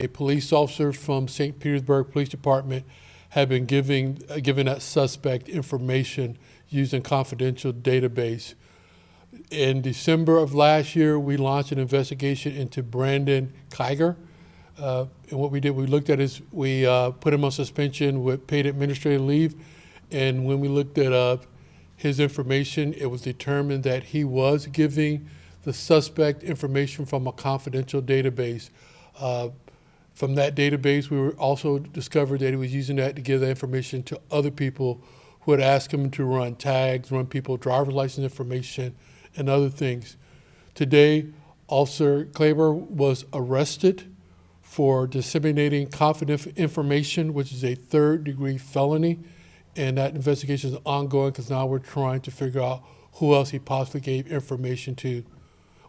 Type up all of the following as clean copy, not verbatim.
A police officer from St. Petersburg Police Department had been giving that suspect information using confidential database. In December of last year, we launched an investigation into Brandon Kiger. And what we did, we looked at we put him on suspension with paid administrative leave. And when we looked at his information, it was determined that he was giving the suspect information from a confidential database. From that database, we were also discovered that he was using that to give that information to other people who had asked him to run tags, run people's driver's license information, and other things. Today, Officer Kleber was arrested for disseminating confidential information, which is a third-degree felony, and that investigation is ongoing because now we're trying to figure out who else he possibly gave information to.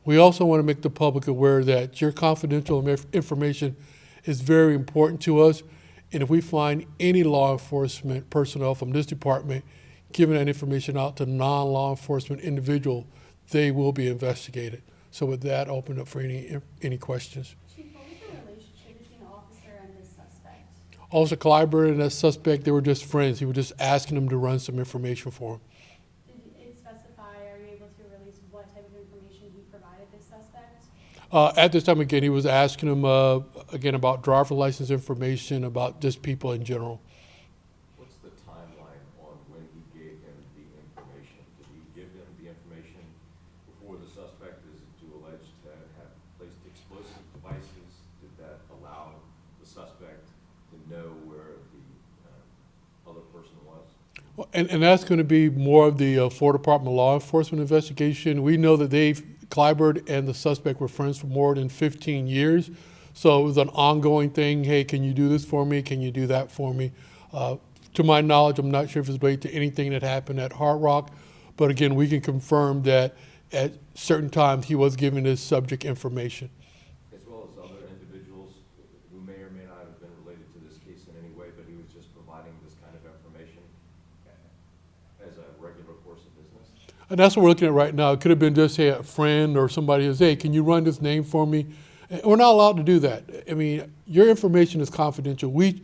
We also want to make the public aware that your confidential information is very important to us, and if we find any law enforcement personnel from this department giving that information out to non-law enforcement individuals, they will be investigated. So with that, I'll open up for any questions. Chief, what was the relationship between the officer and the suspect? Officer Clyburn and that suspect, they were just friends. He was just asking him to run some information for him. Did it specify, are you able to release what type of information he provided this suspect? At this time, again, he was asking him, again, about driver's license information, about just people in general. What's the timeline on when he gave him the information? Did he give him the information before the suspect is alleged to have placed explosive devices? Did that allow the suspect to know where the other person was? Well, and that's going to be more of the Florida Department of Law Enforcement investigation. We know that Clyburn and the suspect were friends for more than 15 years. So it was an ongoing thing. Hey, can you do this for me? Can you do that for me? To my knowledge, I'm not sure if it's related to anything that happened at Hard Rock, but again, we can confirm that at certain times he was giving this subject information. As well as other individuals who may or may not have been related to this case in any way, but he was just providing this kind of information as a regular course of business? And that's what we're looking at right now. It could have been just, hey, a friend or somebody who says, hey, can you run this name for me? And we're not allowed to do that. I mean, your information is confidential. We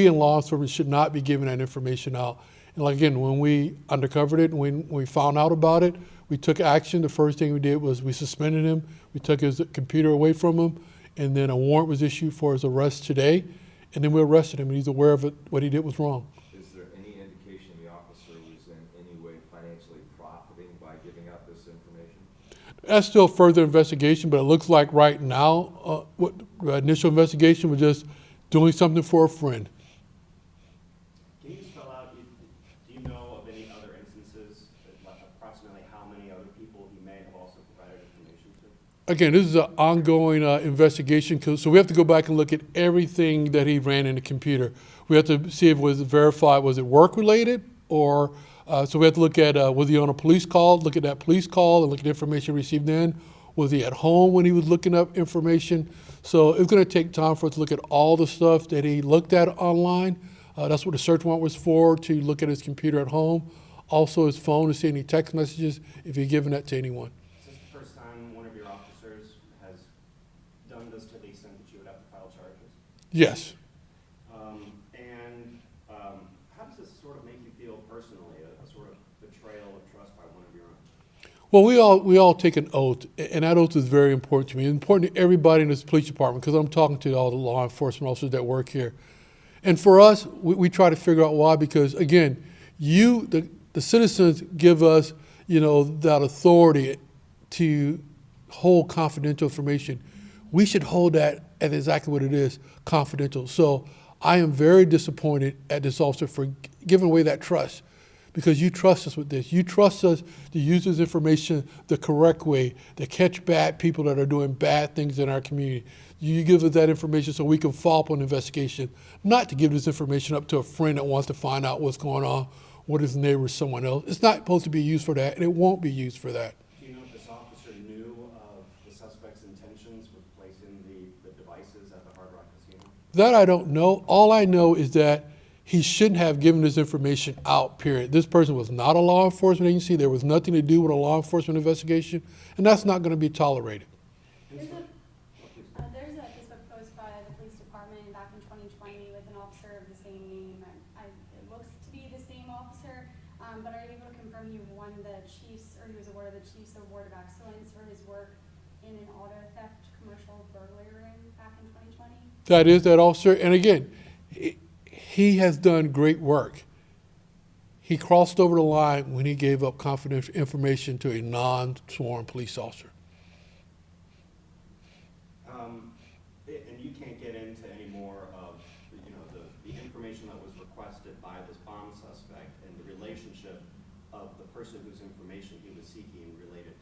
in law enforcement should not be giving that information out. And like, again, when we undercovered it and when we found out about it, we took action. The first thing we did was we suspended him. We took his computer away from him, and then a warrant was issued for his arrest today. And then we arrested him, and he's aware of it. What he did was wrong. Is there any indication the officer was in any way financially profiting by giving out this information? That's still further investigation, but it looks like right now, what the initial investigation was just doing something for a friend. Can you spell out, do you know of any other instances, like approximately how many other people he may have also provided information to? Again, this is an ongoing investigation, so we have to go back and look at everything that he ran in the computer. We have to see if it was verified, was it work-related, or so we have to look at, was he on a police call, look at that police call and look at the information received then. Was he at home when he was looking up information? So it's going to take time for us to look at all the stuff that he looked at online. That's what the search warrant was for, to look at his computer at home. Also his phone to see any text messages if he's given that to anyone. Is this the first time one of your officers has done this to the extent that you would have to file charges? Yes. How does this sort of make you feel personally, a sort of betrayal of trust by one of your own? Well, we all take an oath, and that oath is very important to me. It's important to everybody in this police department because I'm talking to all the law enforcement officers that work here. And for us, we try to figure out why, because again, the citizens give us, that authority to hold confidential information. We should hold that as exactly what it is, confidential. So I am very disappointed at this officer for giving away that trust, because you trust us with this. You trust us to use this information the correct way, to catch bad people that are doing bad things in our community. You give us that information so we can follow up on the investigation, not to give this information up to a friend that wants to find out what's going on with his neighbor or someone else. It's not supposed to be used for that, and it won't be used for that. Do you know if this officer knew of the suspect's intentions with placing the devices at the Hard Rock Casino? That I don't know. All I know is that he shouldn't have given this information out, period. This person was not a law enforcement agency. There was nothing to do with a law enforcement investigation, and that's not going to be tolerated. There's a Facebook post by the police department Department back in 2020 with an officer of the same name. It looks to be the same officer, but are you able to confirm he won the Chiefs, or he was awarded the Chiefs Award of Excellence for his work in an auto theft commercial burglary ring back in 2020? That is that officer. And again, he has done great work. He crossed over the line when he gave up confidential information to a non-sworn police officer. And you can't get into any more of, the information that was requested by this bomb suspect and the relationship of the person whose information he was seeking related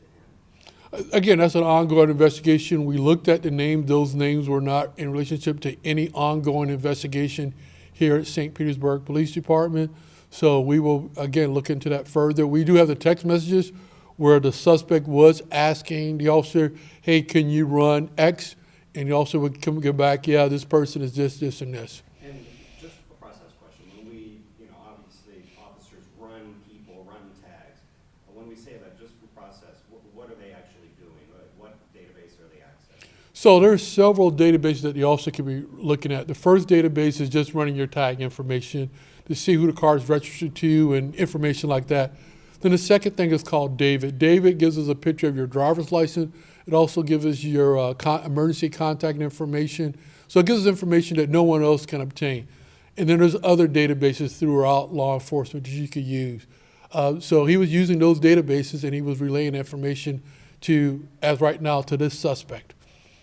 to him. Again, that's an ongoing investigation. We looked at the names. Those names were not in relationship to any ongoing investigation here at St. Petersburg Police Department. So we will, again, look into that further. We do have the text messages where the suspect was asking the officer, hey, can you run X? And the officer would get back, yeah, this person is this, this, and this. And just a process question, when we, obviously officers run people, run tags, when we say that just for process, what are they actually doing? What database are they accessing? So there's several databases that the officer can be looking at. The first database is just running your tag information to see who the car is registered to and information like that. Then the second thing is called David. David gives us a picture of your driver's license. It also gives us your emergency contact information. So it gives us information that no one else can obtain. And then there's other databases throughout law enforcement that you could use. So he was using those databases and he was relaying information to, as right now, to this suspect.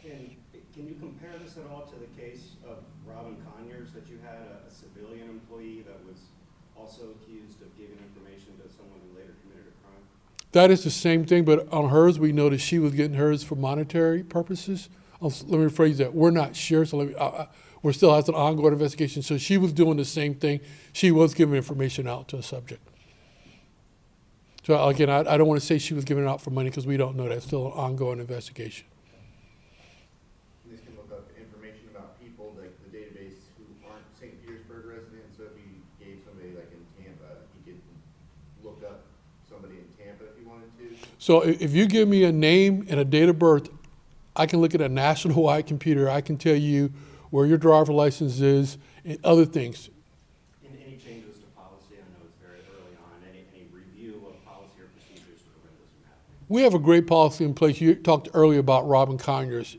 And can you compare this at all to the case of Robin Conyers that you had, a civilian employee that was also accused of giving information to someone who later committed a crime? That is the same thing, but on hers, we know that she was getting hers for monetary purposes. Let me rephrase that. We're not sure, so we're still has an ongoing investigation. So she was doing the same thing. She was giving information out to a subject. So again, I don't want to say she was giving it out for money because we don't know. That's still an ongoing investigation. This can look up information about people, like the database who aren't St. Petersburg residents. So if you gave somebody like in Tampa, you could look up somebody in Tampa if you wanted to. So if you give me a name and a date of birth, I can look at a national-wide computer. I can tell you where your driver license is and other things. Any changes to policy? I know it's very early on. Any review of policy or procedures to prevent this from happening? We have a great policy in place. You talked earlier about Robin Conyers.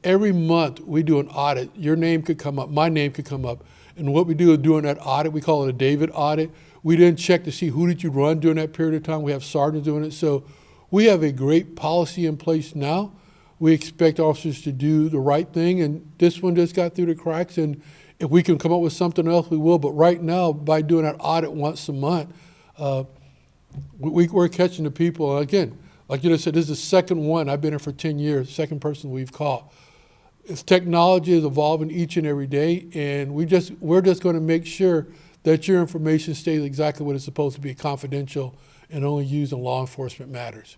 Every month we do an audit. Your name could come up, my name could come up. And what we do is during that audit, we call it a David audit. We then check to see who did you run during that period of time. We have sergeants doing it. So we have a great policy in place now. We expect officers to do the right thing, and this one just got through the cracks, and if we can come up with something else, we will. But right now, by doing that audit once a month, we're catching the people. And again, like you just said, this is the second one. I've been here for 10 years, second person we've caught. As technology is evolving each and every day, and we're just going to make sure that your information stays exactly what it's supposed to be, confidential, and only used in law enforcement matters.